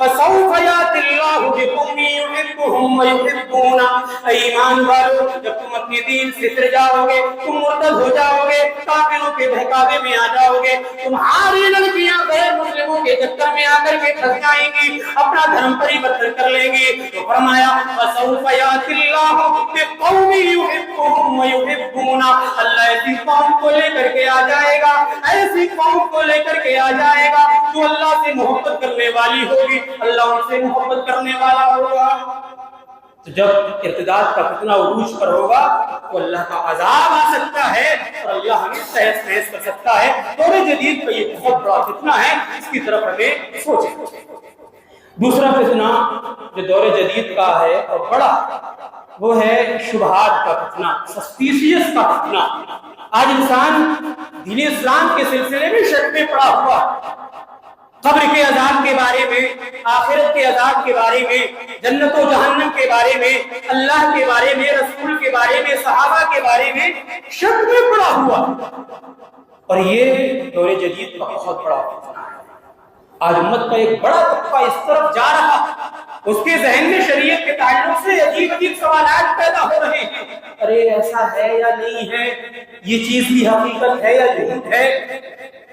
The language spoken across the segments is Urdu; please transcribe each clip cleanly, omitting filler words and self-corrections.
فسوف یأتی اللہ بقوم یحبهم ویحبون۔ ایمان والو، جب تم اپنے دین سے پھر جاؤ گے، تم مرتد ہو جاؤ گے، کافروں کے بہکاوے میں آ جاؤ گے، تمہاری لڑکیاں غیر مسلموں کے چکر میں آ کر کے پھنس جائیں گی، اپنا دھرم پریورتن کر لیں گی۔ تو فرمایا فسوف یأتی اللہ بقوم یحبهم ویحبون، اللہ ایسی قوم کو لے کر کے آ جائے گا، ایسی قوم کو لے کر کے آ جائے گا جو اللہ سے محبت کرنے والی ہوگی، اللہ ان سے محبت کرنے والا ہوگا۔ تو جب ارتداد کا فتنہ عروج پر ہوگا تو اللہ کا عذاب آ سکتا ہے اور اللہ ہمیں تہس نہس کر سکتا ہے۔ دور جدید کا یہ بہت بڑا فتنہ ہے، اس کی طرف ہمیں سوچیں۔ دوسرا فتنہ جو دور جدید کا ہے اور بڑا، وہ ہے شبہات کا فتنہ، سسپیشیس کا فتنہ۔ آج انسان دین اسلام کے سلسلے میں شک میں پڑا ہوا، قبر کے عذاب کے بارے میں، آخرت کے عذاب کے بارے میں، جنت و جہنم کے بارے میں، اللہ کے بارے میں، رسول کے بارے میں، صحابہ کے بارے میں شک میں پڑا ہوا۔ اور یہ دور جدید کا بہت بڑا فتنہ ہے۔ آج امت کا ایک بڑا طبقہ اس طرف جا رہا، اس کے ذہن میں شریعت کے تعلق سے عجیب عجیب سوالات پیدا ہو رہے ہیں، ارے ایسا ہے یا نہیں ہے، یہ چیز کی حقیقت ہے یا جھوٹ ہے۔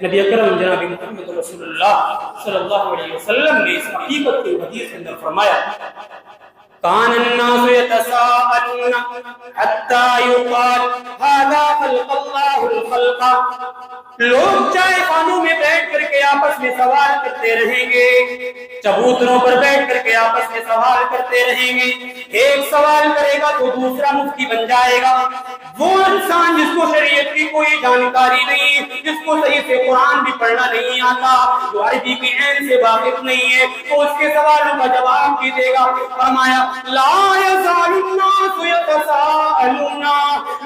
نبی اکرم جناب محمد رسول اللہ صلی اللہ علیہ وسلم نے اس حقیقت کے حدیث کے اندر فرمایا کان الناس يتساءلون حتى يقال هذا خلق الله الخلق، لوگ چائے خانوں میں بیٹھ کر کے آپس میں سوال کرتے رہیں گے، چبوتروں پر بیٹھ کر کے آپس میں سوال کرتے رہیں گے، ایک سوال کرے گا تو دوسرا مفتی بن جائے گا۔ وہ انسان جس کو شریعت کی کوئی جانکاری نہیں، جس کو صحیح سے قرآن بھی پڑھنا نہیں آتا، جو عربی کی عین سے واقف نہیں ہے، وہ اس کے سوالوں کا جواب بھی دے گا۔ فرمایا لا یزال الناس یتساءلون،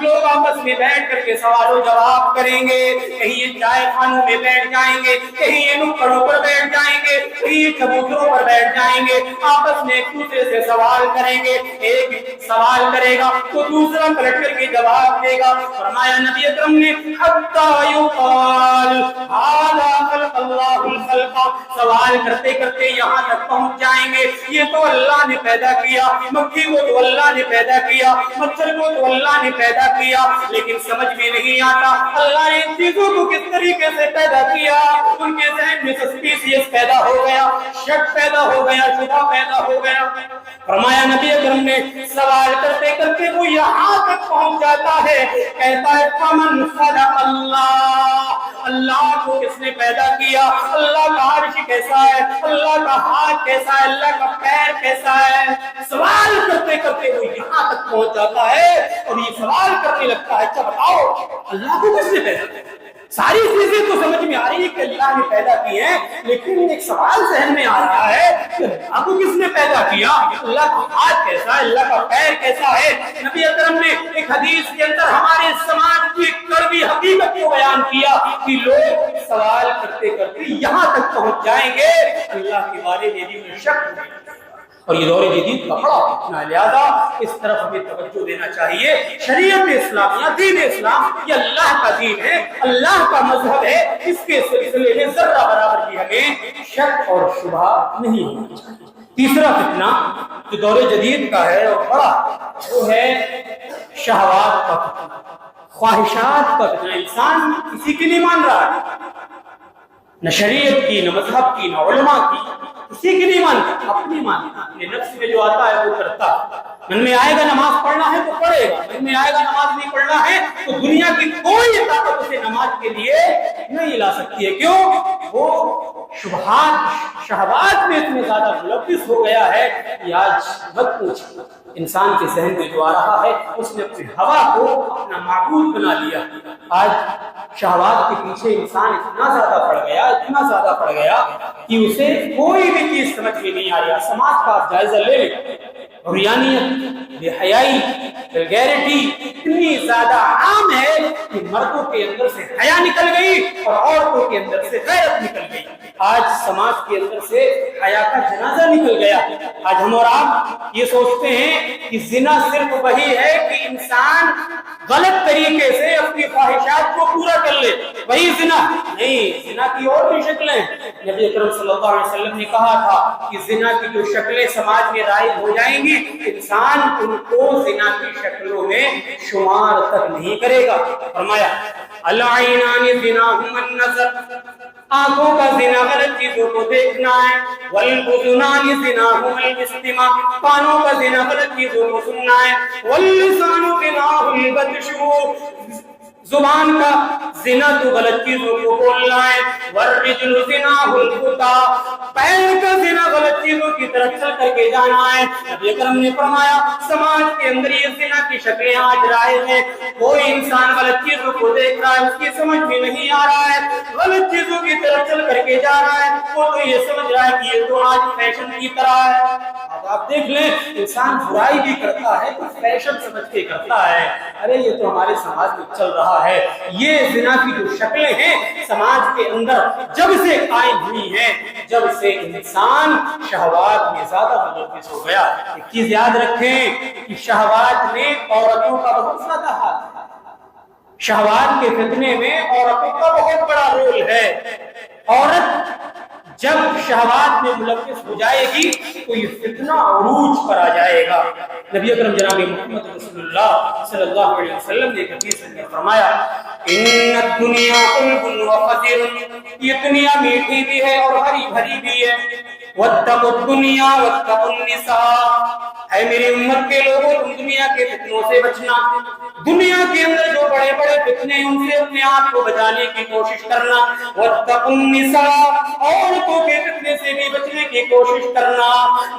لوگ آپس میں بیٹھ کر کے سوال و جواب کریں گے، کہیں یہ چائے خانوں میں بیٹھ جائیں گے، کہیں یہ نکڑوں پر بیٹھ جائیں گے، کہیں یہ چبوتروں پر بیٹھ جائیں گے، آپس میں ایک دوسرے سے سوال کریں گے، ایک سوال کرے گا تو دوسرا پلٹ کر کے جواب دے گا۔ فرمایا نبی اکرم نے حتی یقال ھذا خلق اللہ الخلق، سوال کرتے کرتے یہاں تک پہنچ جائیں گے یہ تو اللہ نے پیدا کیا، مکھی کو تو اللہ نے پیدا کیا، مچھر کو تو اللہ نے پیدا کیا، لیکن سمجھ میں نہیں آتا اللہ نے ان چیزوں کو کس طریقے سے پیدا کیا۔ ان کے ذہن میں سسپیشیس پیدا ہو گیا، شک پیدا ہو گیا، شبہ پیدا ہو گیا۔ فرمایا نبی اکرم نے سوال کرتے کرتے وہ یہاں تک پہنچ جاتا ہے، کہتا ہے فمن خلق اللہ، اللہ کو کس نے پیدا کیا، اللہ کا عرش کیسا ہے، اللہ کا ہاتھ کیسا ہے، اللہ کا پیر کیسا ہے۔ سوال کرتے کرتے وہ یہاں تک پہنچ جاتا ہے اور یہ سوال کرنے لگتا ہے اچھا بتاؤ اللہ کو کس نے پیدا کیا۔ ساری چیزیں تو سمجھ میں آ رہی ہے کہ اللہ نے پیدا کی ہیں، لیکن ایک سوال ذہن میں آ رہا ہے کہ اللہ کو کس نے پیدا کیا، اللہ کا ہاتھ کیسا ہے، اللہ کا پیر کیسا ہے۔ نبی اکرم نے ایک حدیث کے اندر ہمارے سماج کی کڑوی حقیقت کو بیان کیا کہ لوگ سوال کرتے کرتے یہاں تک پہنچ جائیں گے اللہ کے بارے میں بھی شک ہے۔ اور یہ دور جدید کا بڑا فتنہ ہے، لہذا اس طرف ہمیں توجہ دینا چاہیے۔ شریعت اسلامیہ، دین اسلام یہ اللہ کا دین ہے، اللہ کا مذہب ہے، اس کے سلسلے میں ذرہ برابر بھی ہمیں شک اور شبہ نہیں ہونا چاہیے۔ تیسرا فتنہ جو دور جدید کا ہے اور بڑا، وہ ہے شہوات کا فتنہ، خواہشات کا فتنہ۔ انسان کسی کی نہیں مان رہا ہے، نہ شریعت کی، نہ مذہب کی، نہ علماء کی، کسی کی نہیں مانتا، اپنی مانتا، اپنے نفس میں جو آتا ہے وہ کرتا ہے۔ من میں آئے گا نماز پڑھنا ہے تو پڑھے گا، من میں آئے گا نماز نہیں پڑھنا ہے تو دنیا کی کوئی طاقت اسے نماز کے لیے نہیں لا سکتی ہے۔ کیوں؟ وہ شبہات، شہوات میں اتنے زیادہ ملوث ہو گیا ہے کہ آج مت پوچھو، انسان کے ذہن میں جو آ رہا ہے اس نے اپنی ہوا کو اپنا معبود بنا لیا۔ آج شہوات کے پیچھے انسان اتنا زیادہ پڑ گیا، اتنا زیادہ پڑ گیا کہ اسے کوئی بھی چیز سمجھ میں نہیں آ رہی۔ سماج کا جائزہ لے لیں، عریانیت، بے حیائی، ویلگیرٹی اتنی زیادہ عام ہے کہ مردوں کے اندر سے حیا نکل گئی اور عورتوں کے اندر سے غیرت نکل گئی۔ آج سماج کے اندر سے حیا کا جنازہ نکل گیا۔ آج ہم اور آپ یہ سوچتے ہیں کہ زنا صرف وہی ہے کہ انسان غلط طریقے سے اپنی خواہشات کو پورا کر لے وہی زنا نہیں. زنا کی اور بھی شکلیں. نبی اکرم صلی اللہ علیہ وسلم نے کہا تھا کہ زنا کی جو شکلیں سماج میں رائج ہو جائیں گی انسان ان کو زنا کی شکلوں میں شمار تک نہیں کرے گا. فرمایا العینان زناہما النظر, آنکھوں کا زنا غلط چیزوں کو دیکھنا ہے. والاذنان زناہما الاستماع, کانوں کا زنا غلط چیزوں کو سننا ہے. واللسان زناہ البطش, زبان کا زنا تو غلط چیزوں کو بولنا ہے. والرجل زناہ الخطا, پیر کا زنا غلط چیزوں کی طرف چل کر کے جانا ہے. نبی اکرم نے فرمایا سماج کے اندر یہ زنا کی شکلیں آج رائج ہیں. کوئی انسان غلط چیزوں کو دیکھ رہا ہے, اس کی سمجھ میں نہیں آ رہا ہے, غلط چیزوں کی طرف چل کر کے جا رہا ہے, وہ تو یہ سمجھ رہا ہے کہ یہ تو آج فیشن کی طرح ہے. آج آپ دیکھ لیں انسان برائی بھی کرتا ہے تو فیشن سمجھ کے کرتا ہے. ارے یہ تو ہمارے سماج میں چل رہا ہے. یہ زنا کی جو شکلیں ہیں سماج کے اندر جب سے قائم ہوئی ہیں, جب سے انسان شہوات میں زیادہ ملوث ہو گیا. ایک چیز یاد رکھیں کہ شہوات میں عورتوں کا بہت زیادہ ہاتھ ہے. شہوات کے فتنے میں عورتوں کا بہت بڑا رول ہے. عورت جب شہوات میں ملوث ہو جائے گی تو یہ فتنہ عروج پر آ جائے گا. نبی اکرم جناب محمد رسول اللہ صلی اللہ علیہ وسلم نے حدیث میں فرمایا ان الدنیا قلب وخضر, یہ دنیا میٹھی بھی ہے اور ہری بھری بھی ہے. واتقوا الدنیا واتقوا النساء, اے میری امت کے لوگوں تم دنیا کے فتنوں سے بچنا. دنیا کے اندر جو بڑے بڑے فتنے ہیں ان سے اپنے آپ کو بچانے کی کوشش کرنا. واتقوا النساء, عورتوں کے فتنے سے بھی بچنے کی کوشش کرنا.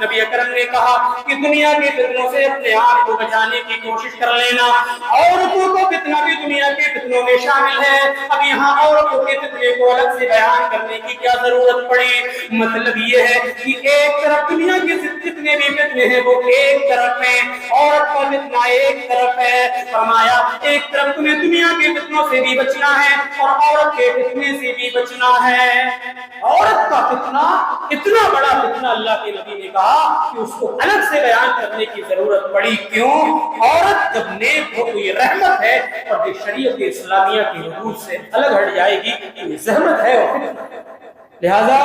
نبی اکرم نے کہا کہ دنیا کے فتنوں سے اپنے آپ کو بچانے کی کوشش کر لینا. عورتوں کو فتنہ بھی دنیا کے فتنوں میں شامل ہے. اب یہاں عورتوں کے فتنے کو الگ سے بیان کرنے کی کیا ضرورت پڑی؟ مطلب یہ ہے کہ ایک طرف دنیا کے جتنے بھی فتنے ہیں وہ ایک طرف ہیں, عورت کا فتنہ ایک طرف ہے. فرمایا ایک طرف تمہیں دنیا کے فتنوں سے بھی بچنا ہے اور عورت کے فتنے سے بھی بچنا ہے. عورت کا فتنہ اتنا بڑا فتنہ اللہ کے نبی نے کہا کہ اس کو الگ سے بیان کرنے کی ضرورت پڑی. کیوں؟ عورت جب نیک ہو تو یہ رحمت ہے, اور جو شریعت اسلامیہ کی حدود سے الگ ہٹ جائے گی تو یہ زحمت ہے اور فتنہ ہے. لہذا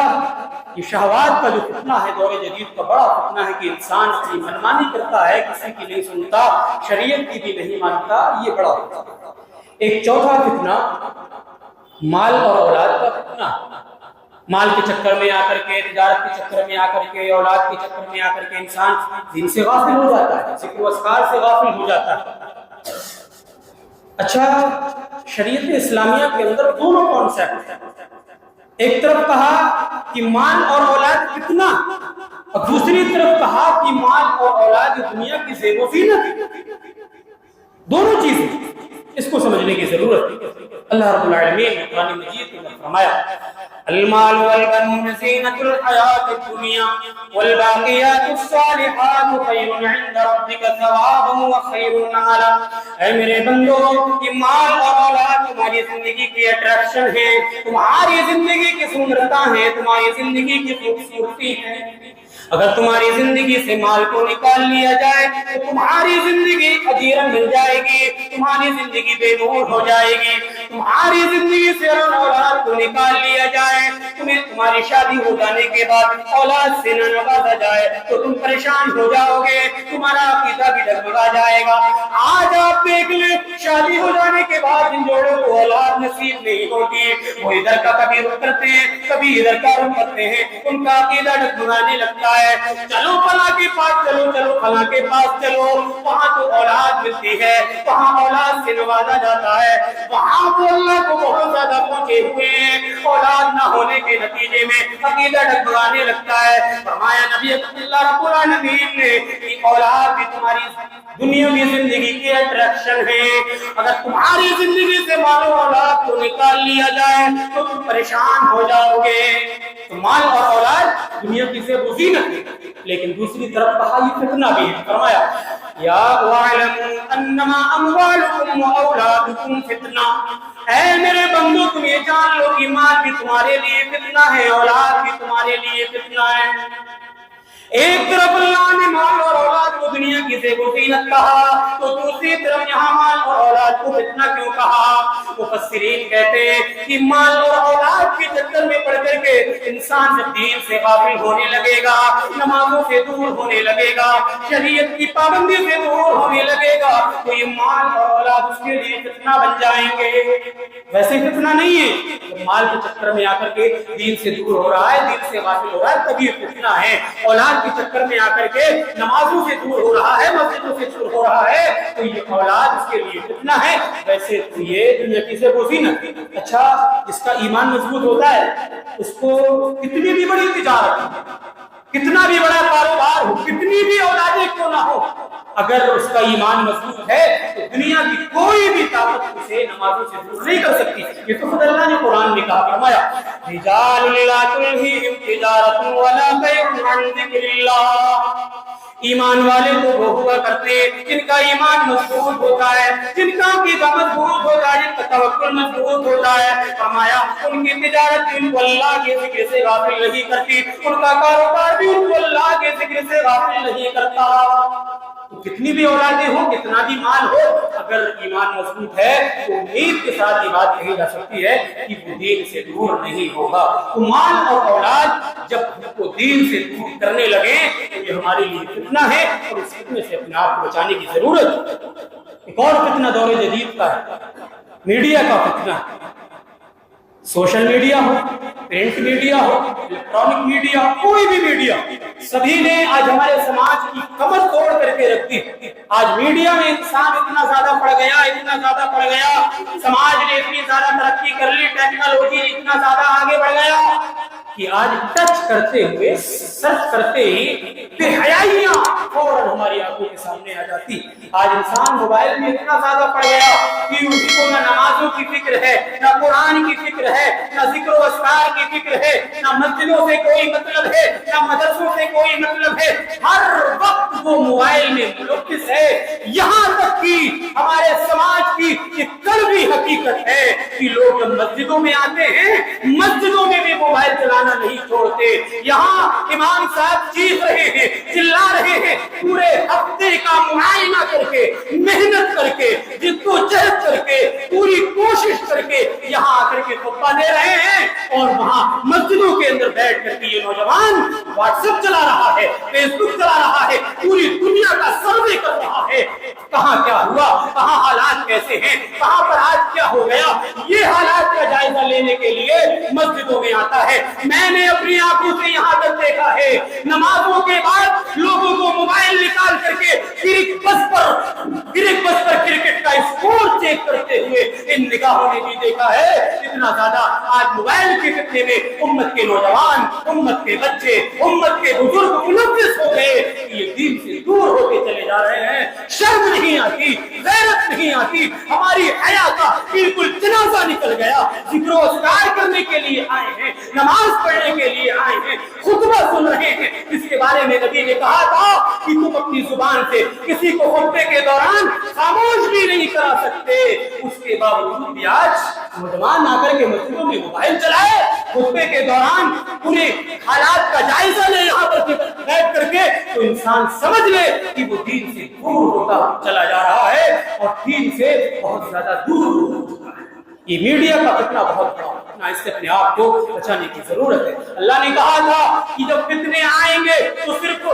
یہ شہوات کا جو فتنہ ہے دور جدید کا بڑا فتنہ ہے کہ انسان اپنی منمانی کرتا ہے, کسی کی نہیں سنتا, شریعت کی بھی نہیں مانتا. یہ بڑا فتنہ. ایک چوتھا فتنہ مال اور اولاد کا فتنہ. مال کے چکر میں آ کر کے, تجارت کے چکر میں آ کر کے, اولاد کے چکر میں آ کر کے انسان دین سے غافل ہو جاتا ہے, ذکر و اذکار سے غافل ہو جاتا ہے. اچھا, شریعت اسلامیہ کے اندر دونوں کانسیپٹ ہیں. ایک طرف کہا کہ مال اور اولاد فتنہ, اور دوسری طرف کہا کہ مال اور اولاد دنیا کی زیب و زینت. دونوں چیزیں اس کو سمجھنے کی ضرورت ہے. اللہ رب العالمین نے قرآن مجید میں فرمایا المال والبنون زینۃ الحیات الدنیا والباقیات الصالحات خیر عند ربک ثوابا وخیر نمالا. اے میرے بندو, یہ مال اور اولاد تمہاری زندگی کی اٹریکشن ہے, تمہاری زندگی کی سندرتا ہے, تمہاری زندگی کی خوبصورتی ہے. اگر تمہاری زندگی سے مال کو نکال لیا جائے تو تمہاری زندگی اجیرن مل جائے گی, تمہاری زندگی بے نور ہو جائے گی. تمہاری زندگی سے اولاد کو نکال لیا جائے, تمہیں تمہاری شادی ہو جانے کے بعد اولاد سے نہ نوازا جائے تو تم پریشان ہو جاؤ گے, تمہارا عقیدہ بھی ڈگمگا جائے گا. آج آپ دیکھ لیں شادی ہو جانے کے بعد جن جوڑوں کو اولاد نصیب نہیں ہوتی وہ ادھر کا کبھی رخ کرتے ہیں کبھی ادھر کا رخ کرتے ہیں, ان کا عقیدہ ڈگمگانے لگتا ہے. چلو فلاں کے پاس چلو, چلو فلاں کے پاس چلو, وہاں تو اولاد ملتی ہے, وہاں اولاد سے نوازا جاتا ہے, وہاں تو اللہ کو بہت زیادہ پہنچے ہوئے ہیں, اولاد نہ ہونے کے نتیجے میں عقیدہ ڈگمگانے لگتا ہے. فرمایا نبی اللہ رب العالمین نے کہ اولاد بھی تمہاری دنیاوی زندگی کی اٹریکشن ہے. اگر تمہاری زندگی سے مال و اولاد کو نکال لیا جائے تو تم پریشان ہو جاؤ گے. تو مال اور اولاد دنیا کی سے زینت ہے, لیکن دوسری طرف کہا یہ فتنہ بھی ہے. فرمایا یا وَاعْلَمُوا أَنَّمَا أَمْوَالُكُمْ وَأَوْلَادُكُمْ فِتْنَةٌ, اے میرے بندو تم یہ جان لو کہ مال بھی تمہارے لیے فتنہ ہے, اولاد بھی تمہارے لیے فتنہ ہے. ایک طرف اللہ نے مال اور اولاد کو دنیا کی زیب و زینت کہا تو دوسری طرف یہاں مال اور اولاد کو فتنہ کیوں کہا؟ مفسرین کہتے ہیں کہ مال اور اولاد کے چکر میں پڑ کر کے انسان جب دین سے غافل ہونے لگے گا، نمازوں سے دور ہونے لگے گا، شریعت کی پابندی سے دور ہونے لگے گا، تو یہ مال اور اولاد اس کے لیے فتنہ بن جائیں گے۔ ویسے فتنہ نہیں ہے، مال کے چکر میں آ کر کے دین سے دور ہو رہا ہے، دین سے غافل ہو رہا ہے، تبھی فتنہ ہے۔ اولاد کے چکر میں آ کر کے نمازوں سے دور ہو رہا ہے، مسجدوں سے دور ہو رہا ہے، تو یہ اولاد اس کے لیے فتنہ ہے۔ ویسے تو یہ دنیا کی سے زینت، اچھا جس کا ایمان مضبوط ہوتا ہے اس کو کتنی بھی بڑی تجارت، کتنا بھی بڑا کاروبار ہو، کتنی بھی اولادیں کیوں نہ ہو، اگر اس کا ایمان مضبوط ہے تو دنیا کی کوئی بھی طاقت اسے نمازوں سے دور نہیں کر سکتی۔ یہ تو خود اللہ نے قرآن میں کہا، فرمایا رجال لا تلہیہم تجارت ولا بیع عن ذکر اللہ۔ ایمان والے تو وہ ہوا کرتے جن کا ایمان مضبوط ہوتا ہے، جن کا عقیدہ مضبوط ہوتا ہے، جن کا توکل مضبوط ہوتا ہے۔ فرمایا ان کی تجارت ان کو اللہ کے ذکر سے غافل نہیں کرتی، ان کا کاروبار بھی ان کو اللہ کے ذکر سے غافل نہیں کرتا۔ تو کتنی بھی اولادیں ہوں، کتنا بھی مال ہو، اگر ایمان مضبوط ہے تو امید کے ساتھ یہ بات کہی جا سکتی ہے کہ وہ دین سے دور نہیں ہوگا۔ تو مال اور اولاد جب ہم کو دین سے دور کرنے لگے تو یہ ہمارے لیے فتنہ ہے، اور اس فتنے سے اپنے آپ کو بچانے کی ضرورت۔ ایک اور فتنہ دور جدید کا ہے، میڈیا کا فتنہ۔ سوشل میڈیا ہو، پرنٹ میڈیا ہو، الیکٹرانک میڈیا، کوئی بھی میڈیا، سبھی نے آج ہمارے سماج کی کمر توڑ کر کے رکھ دی۔ آج میڈیا میں انسان اتنا زیادہ پڑ گیا، اتنا زیادہ پڑ گیا، سماج نے اتنی زیادہ ترقی کر لی، ٹیکنالوجی اتنا زیادہ آگے بڑھ گیا کہ آج ٹچ کرتے ہوئے، سرچ کرتے ہی بے حیائیاں فوراً ہماری آنکھوں کے سامنے آ جاتی۔ آج انسان موبائل میں اتنا زیادہ پڑ گیا کہ اس کو نہ نمازوں کی فکر ہے، نہ قرآن کی فکر ہے، نہ ذکر و اذکار کی فکر ہے، نہ مسجدوں سے کوئی مطلب ہے، نہ مدرسوں سے کوئی مطلب ہے، ہر وقت وہ موبائل میں ملوث ہے۔ یہاں تک کہ ہمارے سماج کی ایک کڑوی حقیقت ہے کہ لوگ جب مسجدوں میں آتے ہیں، مسجدوں میں بھی موبائل چلانا نہیں چھوڑتے۔ یہاں امام صاحب چیخ رہے ہیں، چلا رہے ہیں، پورے ہفتے کا معائنہ کر کے، محنت کر کے، جد و جہد کر کے، پوری کوشش کر کے یہاں آ کر کے خطبہ دے رہے ہیں، اور وہاں مسجدوں کے اندر بیٹھ کر کے یہ نوجوان واٹس ایپ چلا رہا ہے، فیس بک چلا رہا ہے، پوری دنیا کا سروے کر رہا ہے، کہاں کیا ہوا، کہاں حالات کیسے ہیں، کہاں پر آج کیا ہو گیا، یہ حالات کا جائزہ لینے کے لیے مسجدوں میں آتا ہے۔ میں نے اپنی آنکھوں سے یہاں تک دیکھا ہے، نمازوں کے بعد لوگوں کو موبائل نکال کر کے کرکٹ بس پر کرکٹ کا اسکور چیک کرتے ہوئے ان نگاہوں نے بھی دیکھا ہے۔ اتنا زیادہ آج موبائل کے فتنے میں امت کے نوجوان، امت کے بچے، امت کے بزرگ ملوث ہو گئے، یہ دین سے دور ہوتے چلے جا رہے ہیں۔ شرم نہیں آتی، غیرت نہیں آتی، ہماری حیا کا بالکل جنازہ نکل گیا۔ ذکر و اذکار کرنے کے لیے آئے ہیں، نماز پڑھنے کے لیے آئے ہیں، خطبہ سن رہے ہیں، اس کے بارے میں نبی نے کہا تھا کہ تم اپنی زبان سے کسی کو خطبے کے دوران خاموش بھی نہیں کرا سکتے۔ اس کے باوجود بھی آج نوجوان آ کر کے مسجدوں میں موبائل چلائے، خطبے کے دوران پورے حالات کا جائزہ لے یہاں پر بیٹھ کر کے، تو انسان سمجھ لے کہ وہ دین سے دور ہوتا چلا جا رہا ہے، اور دین سے بہت زیادہ دور ہو چکا ہے۔ یہ میڈیا کا فتنہ بہت بڑا فتنہ، اس سے اپنے آپ کو بچانے کی ضرورت ہے۔ اللہ نے کہا تھا کہ جب فتنے آئیں گے تو صرف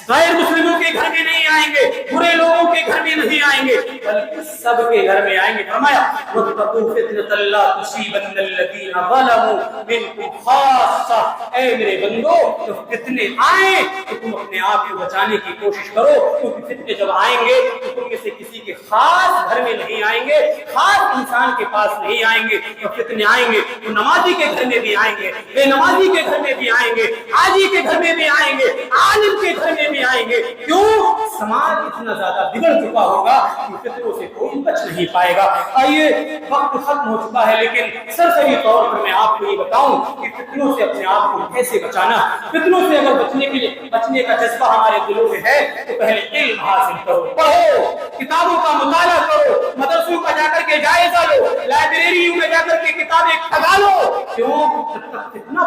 غیر مسلموں کے گھر میں نہیں آئیں گے، برے لوگوں کے گھر میں نہیں آئیں گے، بلکہ سب کے گھر میں آئیں گے۔ فرمایا وَاتَّقُوا فِتْنَةً لَا تُصِيبَنَّ الَّذِينَ ظَلَمُوا مِنكُمْ خَاصَّةً۔ اے میرے بندو، جب فتنے آئیں تو تم اپنے آپ کو بچانے کی کوشش کرو، کیونکہ فتنے جب آئیں گے تو تم میں سے کسی کے خاص گھر میں نہیں آئیں گے، خاص انسان کے پاس نہیں آئیں گے۔ جب فتنے آئیں گے تو نمازی کے گھر میں بھی آئیں گے، بے نمازی کے گھر میں بھی آئیں گے، حاجی کے گھر میں بھی آئیں گے، عالم کے گھر میں بھی آئیں گے۔ کیوں؟ سماج اتنا زیادہ بگڑ چکا ہوگا کہ فتنوں سے کوئی بچ نہیں پائے گا۔ آئیے، وقت ختم ہو چکا ہے، لیکن سرسری طور پر میں آپ کو یہ بتاؤں کہ فتنوں سے اپنے آپ کو کیسے بچانا۔ فتنوں سے اگر بچنے کا جذبہ ہمارے دلوں میں ہے تو پہلے علم حاصل کرو، پڑھو، کتابوں کا مطالعہ کرو، مدرسوں کا جا کر کے جائزہ لو، لائبریریوں میں جا کر کے کتابیں کھگا لو۔ کیوں؟ جب تک فتنہ